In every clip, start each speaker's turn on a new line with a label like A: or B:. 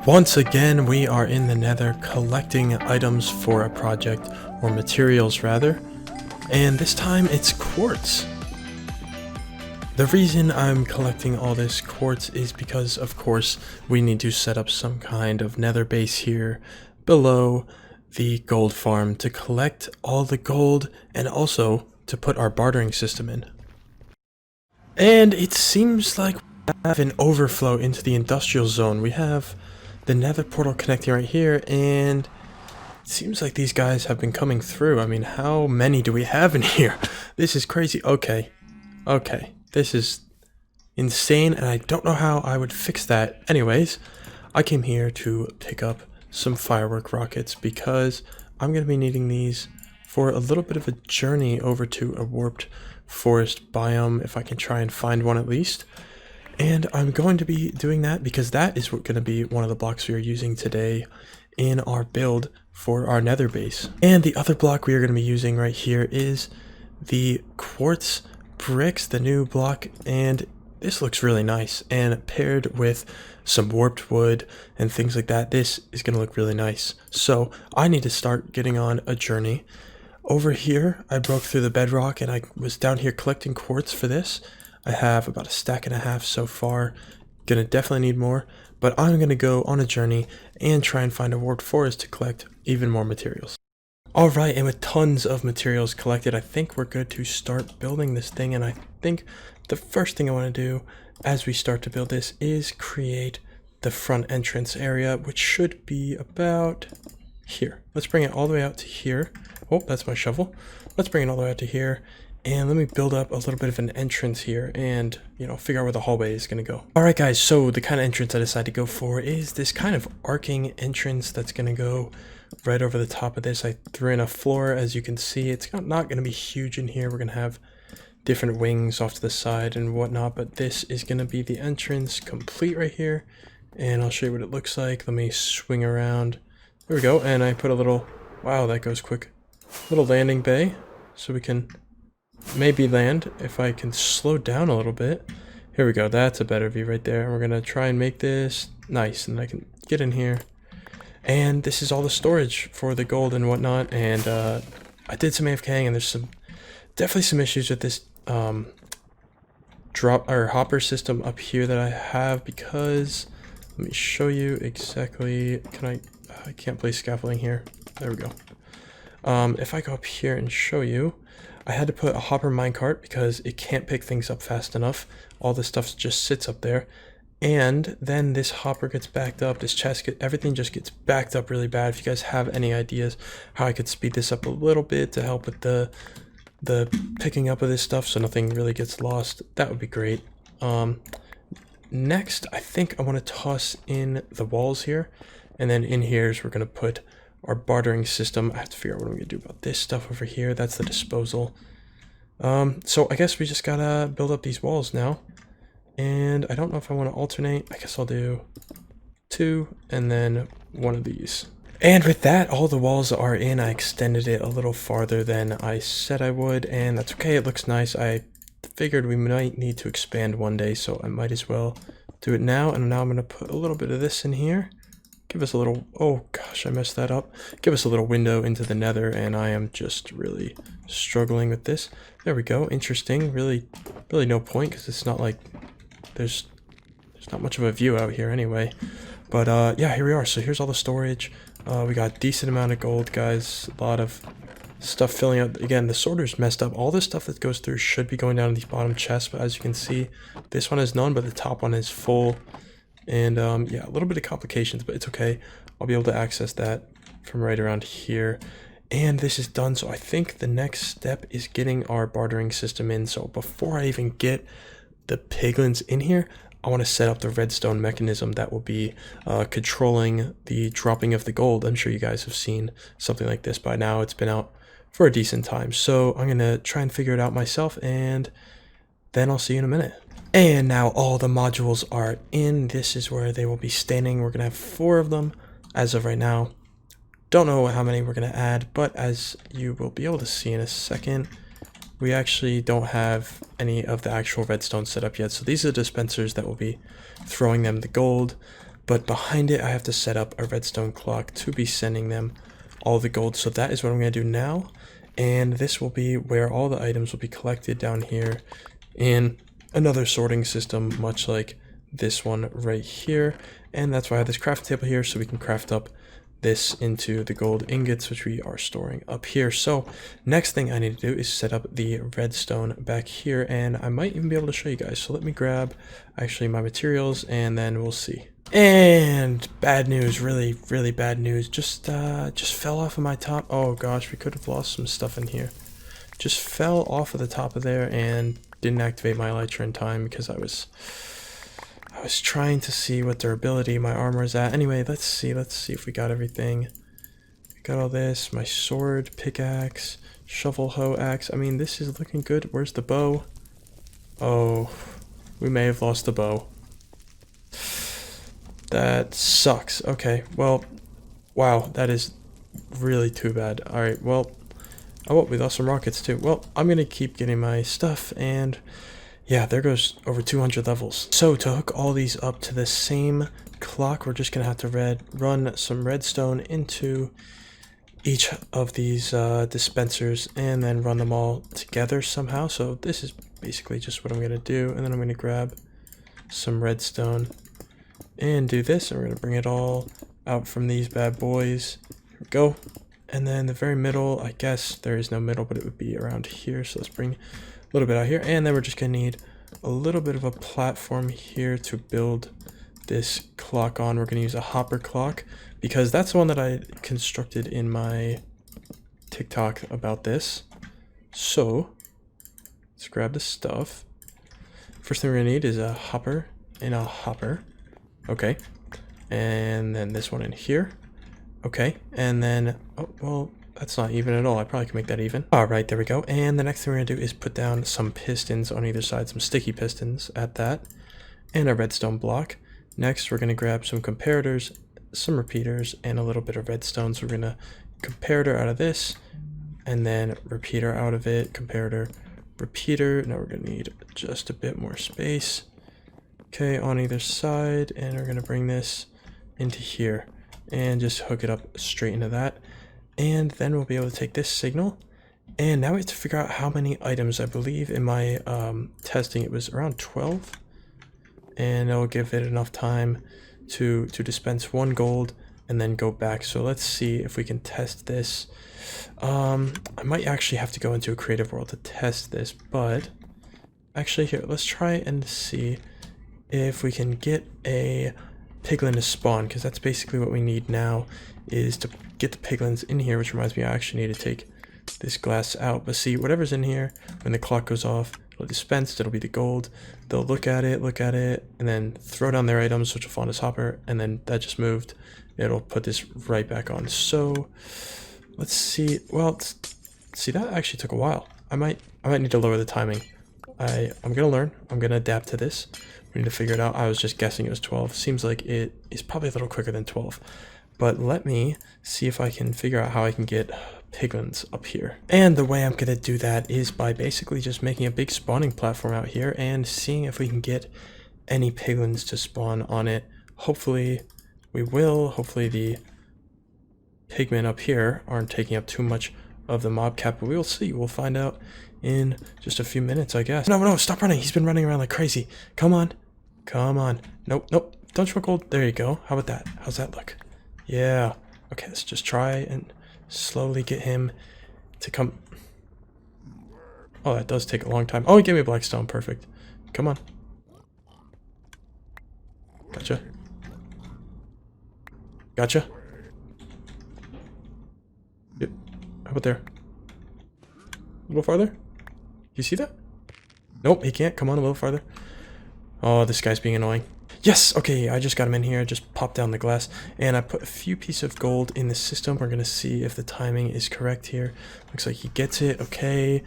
A: Once again, we are in the Nether collecting items for a project, or materials rather, and this time it's quartz. The reason I'm collecting all this quartz is because, of course, we need to set up some kind of Nether base here below the gold farm to collect all the gold and also to put our bartering system in. And it seems like we have an overflow into the industrial zone. We have the Nether portal connecting right here, and it seems like these guys have been coming through. I mean, how many do we have in here? This is crazy. Okay, this is insane, and I don't know how I would fix that. Anyways, I came here to pick up some firework rockets because I'm going to be needing these for a little bit of a journey over to a warped forest biome, if I can try and find one at least. And I'm going to be doing that because that is going to be one of the blocks we are using today in our build for our Nether base. And the other block we are going to be using right here is the quartz bricks, the new block, and this looks really nice. And paired with some warped wood and things like that, this is going to look really nice. So I need to start getting on a journey. Over here, I broke through the bedrock and I was down here collecting quartz for this. I have about a stack and a half so far. Gonna definitely need more, but I'm gonna go on a journey and try and find a warped forest to collect even more materials. Alright, and with tons of materials collected, I think we're good to start building this thing. And I think the first thing I want to do as we start to build this is create the front entrance area, which should be about here. Let's bring it all the way out to here. Oh, that's my shovel. Let's bring it all the way out to here. And let me build up a little bit of an entrance here and, figure out where the hallway is going to go. Alright guys, so the kind of entrance I decided to go for is this kind of arcing entrance that's going to go right over the top of this. I threw in a floor, as you can see. It's not going to be huge in here. We're going to have different wings off to the side and whatnot, but this is going to be the entrance complete right here. And I'll show you what it looks like. Let me swing around. There we go, and I put a little, wow, that goes quick, little landing bay so we can maybe land if I can slow down a little bit. Here we go, that's a better view right there. And we're gonna try and make this nice, and I can get in here. And this is all the storage for the gold and whatnot. And I did some AFKing, and there's definitely some issues with this drop or hopper system up here that I have, because let me show you exactly. I can't place scaffolding here. There we go. If I go up here and show you, I had to put a hopper minecart because it can't pick things up fast enough. All this stuff just sits up there. And then this hopper gets backed up, this chest, everything just gets backed up really bad. If you guys have any ideas how I could speed this up a little bit to help with the picking up of this stuff so nothing really gets lost, that would be great. Next, I think I want to toss in the walls here. And then in here is we're going to put our bartering system. I have to figure out what I'm going to do about this stuff over here. That's the disposal. So I guess we just gotta build up these walls now. And I don't know if I want to alternate. I guess I'll do 2 and then 1 of these. And with that, all the walls are in. I extended it a little farther than I said I would, and that's okay. It looks nice. I figured we might need to expand one day, so I might as well do it now. And now I'm going to put a little bit of this in here. Give us a little, oh gosh, I messed that up. Give us a little window into the Nether, and I am just really struggling with this. There we go. Interesting. Really no point, because it's not like there's not much of a view out here anyway. But yeah, here we are. So here's all the storage. We got a decent amount of gold, guys. A lot of stuff filling out. Again, the sorter's messed up. All this stuff that goes through should be going down in these bottom chests, but as you can see, this one is none, but the top one is full. And yeah, a little bit of complications, but it's okay. I'll be able to access that from right around here. And this is done, so I think the next step is getting our bartering system in. So before I even get the piglins in here, I want to set up the redstone mechanism that will be controlling the dropping of the gold. I'm sure you guys have seen something like this by now. It's been out for a decent time. So I'm going to try and figure it out myself, and then I'll see you in a minute. And now all the modules are in. This is where they will be standing. We're going to have 4 of them as of right now. Don't know how many we're going to add, but as you will be able to see in a second, we actually don't have any of the actual redstone set up yet. So these are the dispensers that will be throwing them the gold. but behind it I have to set up a redstone clock to be sending them all the gold. So that is what I'm going to do now, and this will be where all the items will be collected down here in another sorting system, much like this one right here. And that's why I have this craft table here, so we can craft up this into the gold ingots, which we are storing up here. So next thing I need to do is set up the redstone back here, and I might even be able to show you guys. So let me grab actually my materials, and then we'll see. And bad news, really bad news. Just fell off of my top. Oh gosh, we could have lost some stuff in here. Just fell off of the top of there and didn't activate my elytra in time because I was trying to see what durability my armor is at. Anyway, let's see if we got everything. We got all this, my sword, pickaxe, shovel, hoe, axe. I mean, this is looking good. Where's the bow? Oh, we may have lost the bow. That sucks. Okay, well, wow, that is really too bad. Alright, well, oh, we lost some rockets too. Well, I'm gonna keep getting my stuff, and yeah, there goes over 200 levels. So to hook all these up to the same clock, we're just gonna have to run some redstone into each of these dispensers and then run them all together somehow. So this is basically just what I'm gonna do, and then I'm gonna grab some redstone and do this, and we're gonna bring it all out from these bad boys. Here we go. And then the very middle, I guess there is no middle, but it would be around here. So let's bring a little bit out here, and then we're just gonna need a little bit of a platform here to build this clock on. We're gonna use a hopper clock because that's the one that I constructed in my TikTok about this. So let's grab the stuff. First thing we're gonna need is a hopper and a hopper. Okay, and then this one in here. Okay, and then, oh, well, that's not even at all. I probably can make that even. All right, there we go. And the next thing we're gonna do is put down some pistons on either side, some sticky pistons at that, and a redstone block. Next, we're gonna grab some comparators, some repeaters, and a little bit of redstone. So we're gonna comparator out of this, and then repeater out of it, comparator, repeater. Now we're gonna need just a bit more space. Okay, on either side, and we're gonna bring this into here and just hook it up straight into that. And then we'll be able to take this signal, and now we have to figure out how many items. I believe in my testing it was around 12, and it'll give it enough time to dispense 1 gold and then go back. So let's see if we can test this. I might actually have to go into a creative world to test this, but actually here, let's try and see if we can get a piglin to spawn, because that's basically what we need now, is to get the piglins in here, which reminds me I actually need to take this glass out. But see, whatever's in here, when the clock goes off, it'll dispense, it'll be the gold. They'll look at it, and then throw down their items, which will fall in this hopper, and then that just moved. It'll put this right back on. So let's see. Well, see, that actually took a while. I might need to lower the timing. I'm gonna learn. I'm gonna adapt to this. We need to figure it out. I was just guessing it was 12. Seems like it is probably a little quicker than 12. But let me see if I can figure out how I can get piglins up here. And the way I'm gonna do that is by basically just making a big spawning platform out here and seeing if we can get any piglins to spawn on it. Hopefully we will. Hopefully the pigmen up here aren't taking up too much of the mob cap, but we will see. We'll find out in just a few minutes, I guess. No, stop running. He's been running around like crazy. Come on. Nope. Don't smoke gold. There you go. How about that? How's that look? Yeah. Okay, let's just try and slowly get him to come. Oh, that does take a long time. Oh, he gave me a black stone. Perfect. Come on. Gotcha. Yep. How about there? A little farther? You see that? Nope, he can't. Come on, a little farther. Oh, this guy's being annoying. Yes! Okay, I just got him in here. Just popped down the glass. And I put a few pieces of gold in the system. We're going to see if the timing is correct here. Looks like he gets it. Okay.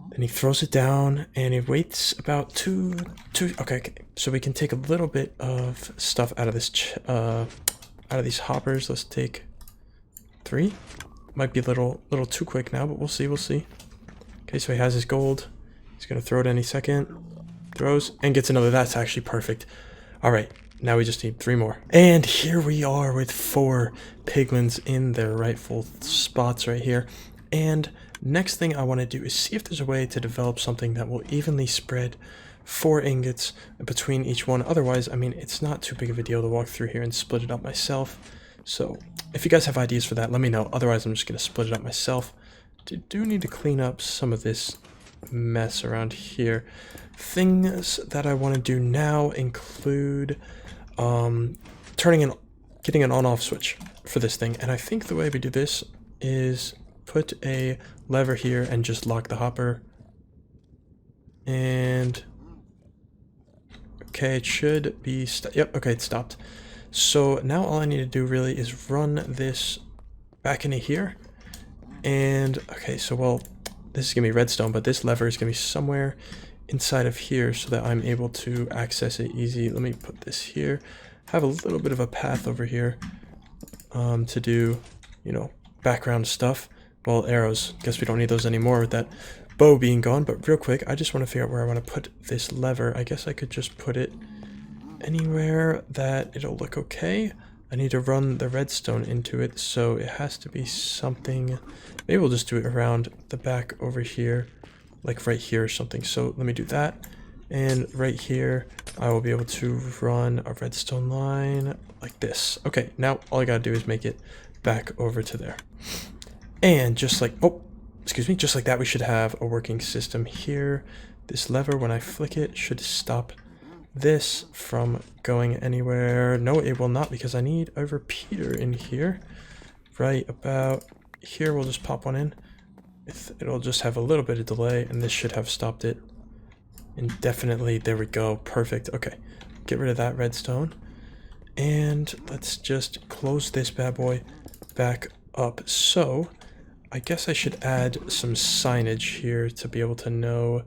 A: Then he throws it down. And he waits about two. Okay. So we can take a little bit of stuff out of this, out of these hoppers. Let's take 3. Might be a little too quick now, but we'll see. Okay, so he has his gold. He's going to throw it any second. Throws and gets another. That's actually perfect. All right, now we just need 3 more. And here we are with 4 piglins in their rightful spots right here. And next thing I want to do is see if there's a way to develop something that will evenly spread 4 ingots between each one. Otherwise, I mean, it's not too big of a deal to walk through here and split it up myself. So if you guys have ideas for that, let me know. Otherwise, I'm just going to split it up myself. Do need to clean up some of this mess around here. Things that I want to do now include getting an on-off switch for this thing. And I think the way we do this is put a lever here and just lock the hopper. And okay, it should be yep, okay, it stopped. So now all I need to do really is run this back into here. And okay, so well, this is gonna be redstone, but this lever is gonna be somewhere inside of here so that I'm able to access it easy. Let me put this here. Have a little bit of a path over here to do, you know, background stuff. Well, arrows, guess we don't need those anymore with that bow being gone. But real quick, I just want to figure out where I want to put this lever. I guess I could just put it anywhere that it'll look okay. I need to run the redstone into it, so it has to be something. Maybe we'll just do it around the back over here, like right here or something. So let me do that. And right here, I will be able to run a redstone line like this. Okay, now all I gotta do is make it back over to there. And just like, oh, excuse me, just like that, we should have a working system here. This lever, when I flick it, should stop this from going anywhere. No, it will not, because I need a repeater in here. Right about here, we'll just pop one in. It'll just have a little bit of delay, and this should have stopped it indefinitely. There we go, perfect. Okay, get rid of that redstone. And let's just close this bad boy back up. So I guess I should add some signage here to be able to know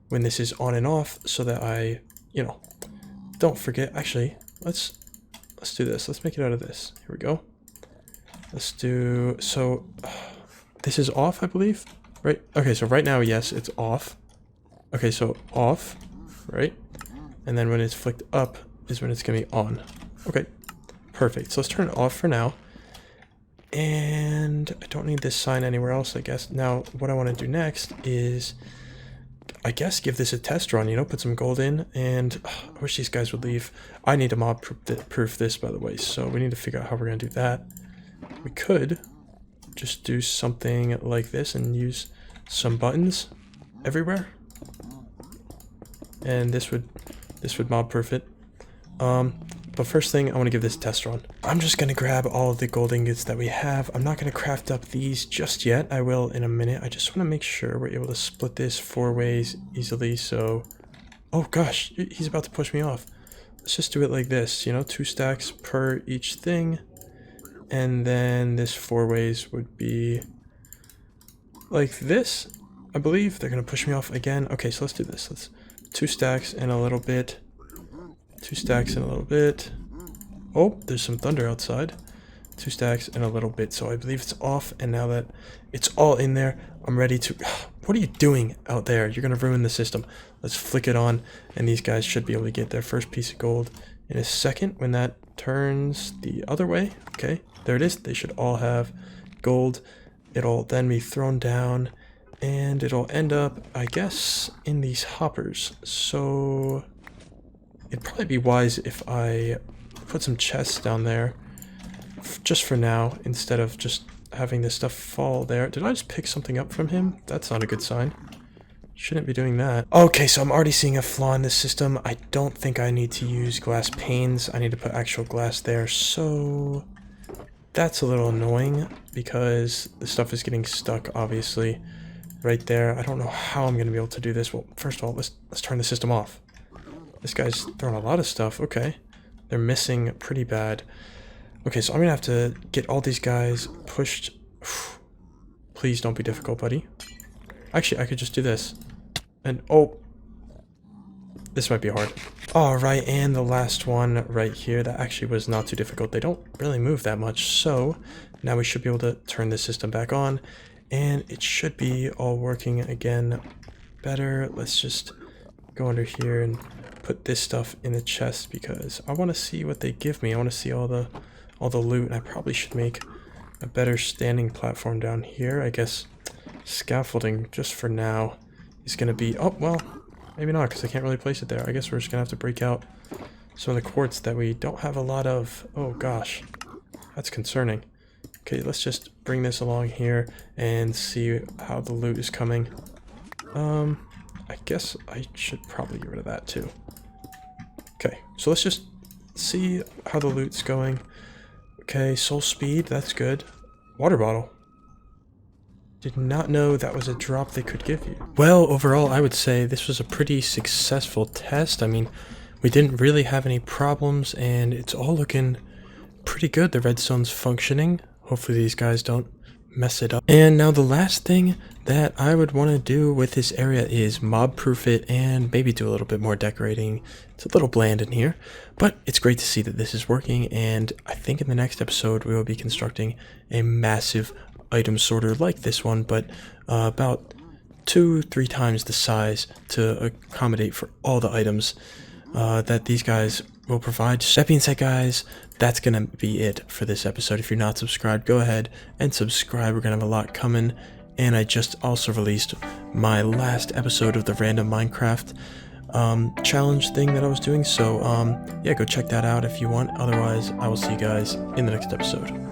A: when this is on and off, so that I, you know, don't forget. Actually, let's do this. Let's make it out of this. Here we go. Let's do, so this is off, I believe, right? Okay, so right now, yes, it's off. Okay, so off, right? And then when it's flicked up is when it's gonna be on. Okay, perfect. So let's turn it off for now. And I don't need this sign anywhere else, I guess. Now, what I want to do next is, I guess, give this a test run, you know, put some gold in. And I wish these guys would leave. I need to mob proof this, by the way, so we need to figure out how we're going to do that. We could just do something like this and use some buttons everywhere. And this would mob proof it. But first thing, I want to give this a test run. I'm just going to grab all of the gold ingots that we have. I'm not going to craft up these just yet. I will in a minute. I just want to make sure we're able to split this 4 ways easily. So, oh gosh, he's about to push me off. Let's just do it like this, you know, 2 stacks per each thing. And then this 4 ways would be like this, I believe. They're going to push me off again. Okay, so let's do this. Let's 2 stacks and a little bit. 2 stacks and a little bit. Oh, there's some thunder outside. 2 stacks and a little bit. So I believe it's off. And now that it's all in there, I'm ready to... What are you doing out there? You're going to ruin the system. Let's flick it on. And these guys should be able to get their first piece of gold in a second when that turns the other way. Okay, there it is. They should all have gold. It'll then be thrown down. And it'll end up, I guess, in these hoppers. So... it'd probably be wise if I put some chests down there just for now, instead of just having this stuff fall there. Did I just pick something up from him? That's not a good sign. Shouldn't be doing that. Okay, so I'm already seeing a flaw in this system. I don't think I need to use glass panes. I need to put actual glass there. So that's a little annoying because the stuff is getting stuck, obviously, right there. I don't know how I'm going to be able to do this. Well, first of all, let's turn the system off. This guy's throwing a lot of stuff. Okay. They're missing pretty bad. Okay, so I'm going to have to get all these guys pushed. Please don't be difficult, buddy. Actually, I could just do this. And, oh. This might be hard. Alright, and the last one right here. That actually was not too difficult. They don't really move that much. So, now we should be able to turn this system back on. And it should be all working again better. Let's just go under here and put this stuff in the chest because I want to see what they give me. I want to see all the loot, and I probably should make a better standing platform down here. I guess scaffolding, just for now, is going to be... Oh, well, maybe not, because I can't really place it there. I guess we're just going to have to break out some of the quartz that we don't have a lot of. Oh, gosh. That's concerning. Okay, let's just bring this along here and see how the loot is coming. I guess I should probably get rid of that, too. Okay, so let's just see how the loot's going. Okay, soul speed, that's good. Water bottle. Did not know that was a drop they could give you. Well, overall, I would say this was a pretty successful test. I mean, we didn't really have any problems, and it's all looking pretty good. The redstone's functioning. Hopefully these guys don't mess it up. And now the last thing that I would want to do with this area is mob-proof it and maybe do a little bit more decorating. It's a little bland in here, but it's great to see that this is working, and I think in the next episode we will be constructing a massive item sorter like this one, but about 2-3 times the size to accommodate for all the items that these guys will provide. That being said, guys, that's gonna be it for this episode. If you're not subscribed, go ahead and subscribe. We're gonna have a lot coming, and I just also released my last episode of the random Minecraft challenge thing that I was doing, so yeah, go check that out if you want. Otherwise, I will see you guys in the next episode.